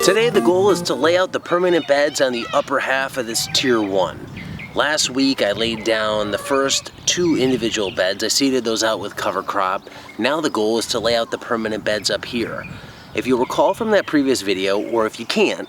Today the goal is to lay out the permanent beds on the upper half of this Tier 1. Last week I laid down the first 2 individual beds. I seeded those out with cover crop. Now the goal is to lay out the permanent beds up here. If you recall from that previous video, or if you can't,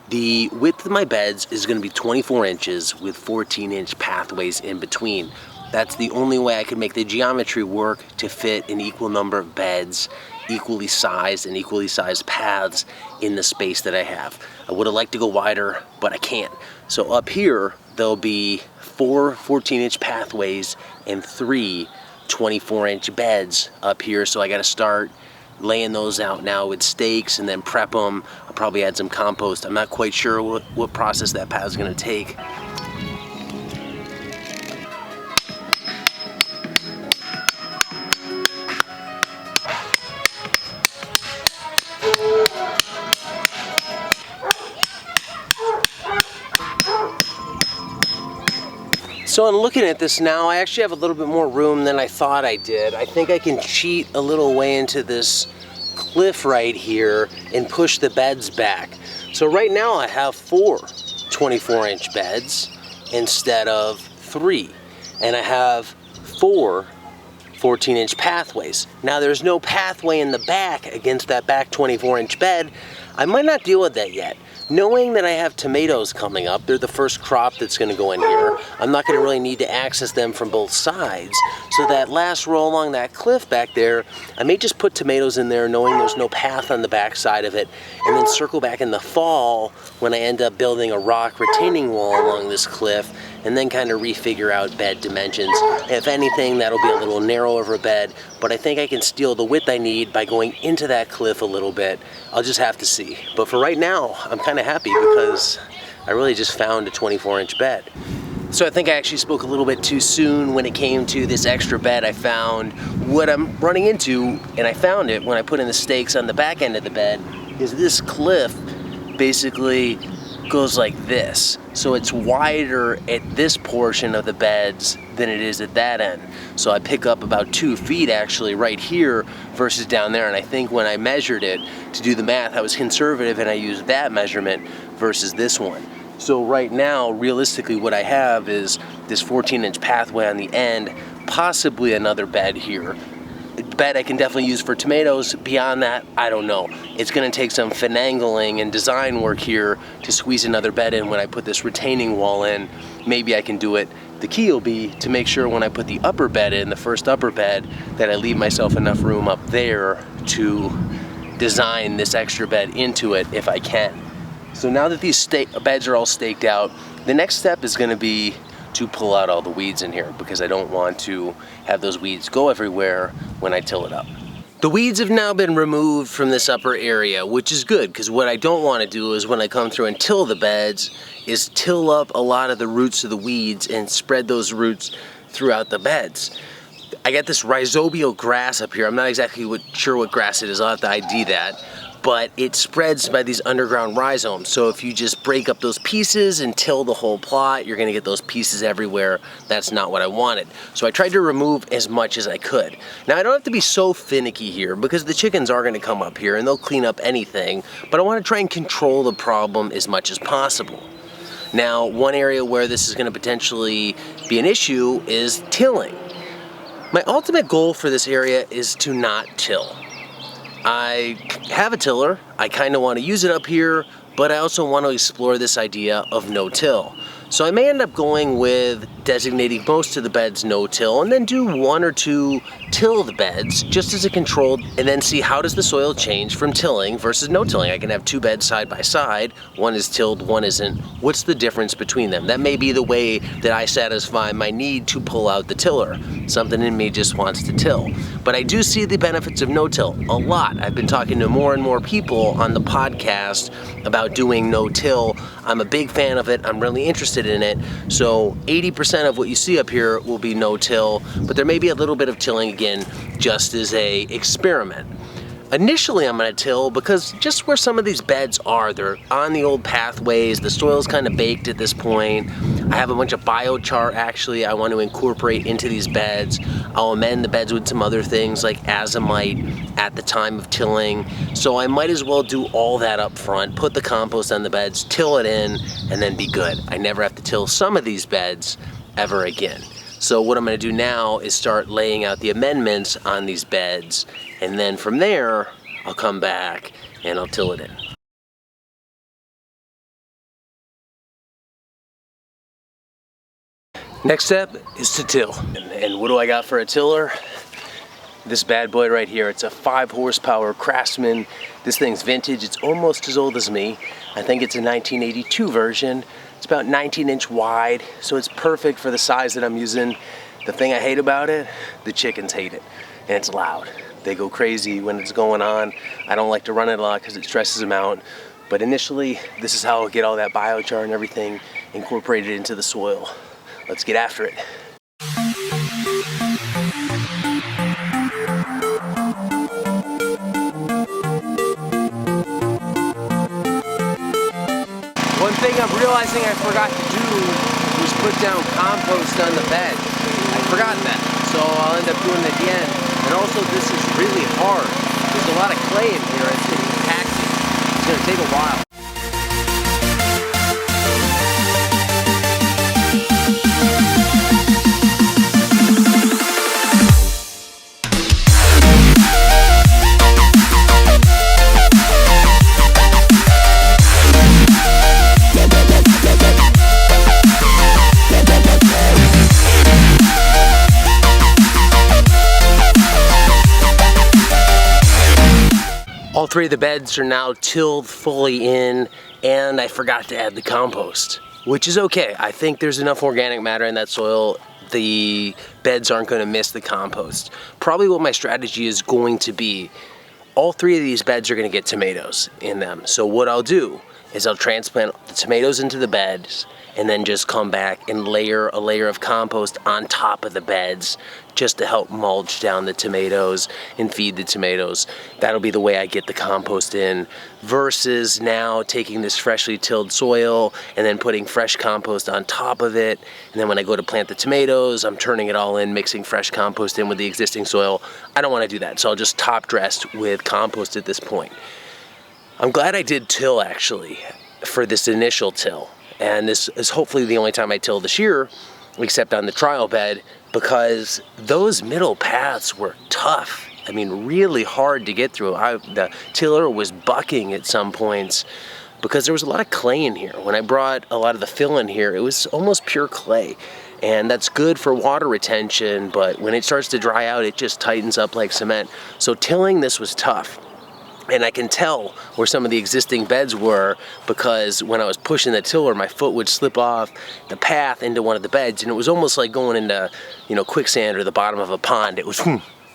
the width of my beds is going to be 24 inches with 14-inch pathways in between. That's the only way I could make the geometry work to fit an equal number of beds, equally sized and equally sized paths in the space that I have. I would have liked to go wider, but I can't. So up here, there'll be 4 14-inch pathways and 3 24-inch beds up here. So I got to start laying those out now with stakes and then prep them. I'll probably add some compost. I'm not quite sure what process that path is going to take. So I'm looking at this now, I actually have a little bit more room than I thought I did. I think I can cheat a little way into this cliff right here and push the beds back. So right now I have 4 24-inch beds instead of 3. And I have 4 14-inch pathways. Now there's no pathway in the back against that back 24-inch bed. I might not deal with that yet. Knowing that I have tomatoes coming up, they're the first crop that's going to go in here. I'm not going to really need to access them from both sides. So that last row along that cliff back there, I may just put tomatoes in there knowing there's no path on the back side of it, and then circle back in the fall when I end up building a rock retaining wall along this cliff, and then kind of refigure out bed dimensions. If anything, that'll be a little narrower of a bed, but I think I can steal the width I need by going into that cliff a little bit. I'll just have to see. But for right now, I'm kind of happy because I really just found a 24-inch bed. So I think I actually spoke a little bit too soon when it came to this extra bed I found. What I'm running into, and I found it when I put in the stakes on the back end of the bed, is this cliff basically goes like this. So it's wider at this portion of the beds than it is at that end. So I pick up about 2 feet actually right here versus down there. And I think when I measured it to do the math, I was conservative and I used that measurement versus this one. So right now, realistically, what I have is this 14-inch pathway on the end, possibly another bed here. Bed I can definitely use for tomatoes. Beyond that, I don't know. It's going to take some finagling and design work here to squeeze another bed in when I put this retaining wall in. Maybe I can do it. The key will be to make sure when I put the upper bed in, the first upper bed, that I leave myself enough room up there to design this extra bed into it if I can. So now that these beds are all staked out, the next step is going to be to pull out all the weeds in here because I don't want to have those weeds go everywhere when I till it up. The weeds have now been removed from this upper area, which is good because what I don't want to do is when I come through and till the beds is till up a lot of the roots of the weeds and spread those roots throughout the beds. I got this rhizobial grass up here. I'm not exactly sure what grass it is. I'll have to ID that. But it spreads by these underground rhizomes. So if you just break up those pieces and till the whole plot, you're gonna get those pieces everywhere. That's not what I wanted. So I tried to remove as much as I could. Now I don't have to be so finicky here because the chickens are gonna come up here and they'll clean up anything, but I wanna try and control the problem as much as possible. Now, one area where this is gonna potentially be an issue is tilling. My ultimate goal for this area is to not till. I have a tiller, I kind of want to use it up here, but I also want to explore this idea of no-till. So I may end up going with designating most of the beds no-till and then do 1 or 2 tilled beds just as a controlled, and then see how does the soil change from tilling versus no-tilling. I can have 2 beds side by side, one is tilled, one isn't. What's the difference between them? That may be the way that I satisfy my need to pull out the tiller. Something in me just wants to till. But I do see the benefits of no-till a lot. I've been talking to more and more people on the podcast about doing no-till. I'm a big fan of it. I'm really interested in it. So 80% of what you see up here will be no-till, but there may be a little bit of tilling again just as a experiment. Initially I'm going to till because just where some of these beds are, they're on the old pathways, the soil's kind of baked at this point. I have a bunch of biochar actually I want to incorporate into these beds. I'll amend the beds with some other things like azomite at the time of tilling. So I might as well do all that up front, put the compost on the beds, till it in, and then be good. I never have to till some of these beds ever again. So what I'm going to do now is start laying out the amendments on these beds, and then from there I'll come back and I'll till it in. Next step is to till. And what do I got for a tiller? This bad boy right here. It's a 5 horsepower Craftsman. This thing's vintage. It's almost as old as me. I think it's a 1982 version. It's about 19-inch wide, so it's perfect for the size that I'm using. The thing I hate about it, the chickens hate it, and it's loud. They go crazy when it's going on. I don't like to run it a lot because it stresses them out. But initially, this is how I'll get all that biochar and everything incorporated into the soil. Let's get after it. One thing I'm realizing I forgot to do was put down compost on the bed. I've forgotten that, so I'll end up doing it again. And also, this is really hard. There's a lot of clay in here. It's compacting. It's going to take a while. All 3 of the beds are now tilled fully in, and I forgot to add the compost, which is okay. I think there's enough organic matter in that soil. The beds aren't going to miss the compost. Probably what my strategy is going to be, all 3 of these beds are going to get tomatoes in them. So what I'll do is I'll transplant the tomatoes into the beds and then just come back and layer a layer of compost on top of the beds just to help mulch down the tomatoes and feed the tomatoes. That'll be the way I get the compost in, versus now taking this freshly tilled soil and then putting fresh compost on top of it. And then when I go to plant the tomatoes, I'm turning it all in, mixing fresh compost in with the existing soil. I don't want to do that, so I'll just top dress with compost at this point. I'm glad I did till actually for this initial till. And this is hopefully the only time I till this year, except on the trial bed, because those middle paths were tough. I mean, really hard to get through. The tiller was bucking at some points because there was a lot of clay in here. When I brought a lot of the fill in here, it was almost pure clay. And that's good for water retention, but when it starts to dry out, it just tightens up like cement. So tilling this was tough. And I can tell where some of the existing beds were, because when I was pushing the tiller, my foot would slip off the path into one of the beds, and it was almost like going into, quicksand or the bottom of a pond. It was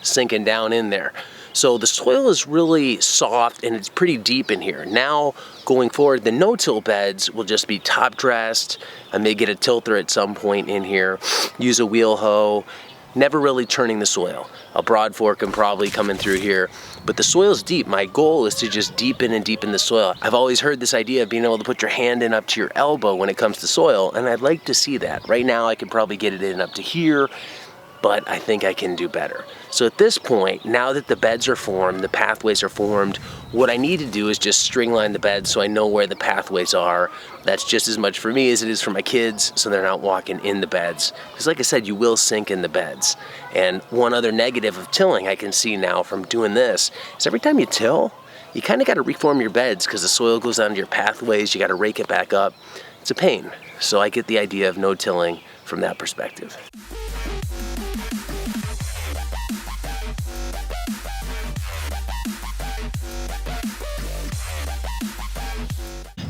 sinking down in there. So the soil is really soft and it's pretty deep in here. Now, going forward, the no-till beds will just be top dressed. I may get a tilter at some point in here, use a wheel hoe, never really turning the soil. A broad fork and probably coming through here. But the soil's deep. My goal is to just deepen and deepen the soil. I've always heard this idea of being able to put your hand in up to your elbow when it comes to soil, and I'd like to see that. Right now I can probably get it in up to here, but I think I can do better. So at this point, now that the beds are formed, the pathways are formed, what I need to do is just string line the beds so I know where the pathways are. That's just as much for me as it is for my kids, so they're not walking in the beds. Because like I said, you will sink in the beds. And one other negative of tilling I can see now from doing this is every time you till, you kind of got to reform your beds because the soil goes onto your pathways, you got to rake it back up. It's a pain. So I get the idea of no tilling from that perspective.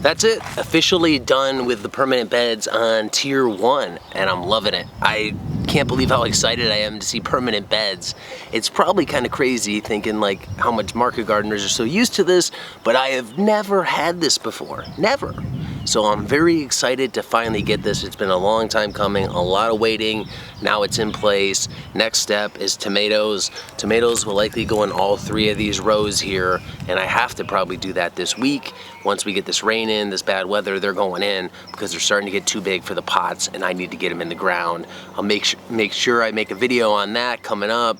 That's it, officially done with the permanent beds on tier 1, and I'm loving it. I can't believe how excited I am to see permanent beds. It's probably kind of crazy thinking like how much market gardeners are so used to this, but I have never had this before, never. So I'm very excited to finally get this. It's been a long time coming, a lot of waiting. Now it's in place. Next step is tomatoes. Tomatoes will likely go in all 3 of these rows here, and I have to probably do that this week. Once we get this rain in, this bad weather, they're going in because they're starting to get too big for the pots, and I need to get them in the ground. I'll make sure I make a video on that coming up,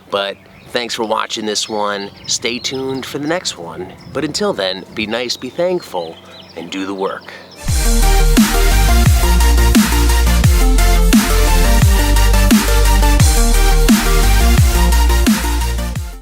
but thanks for watching this one. Stay tuned for the next one. But until then, be nice, be thankful, and do the work.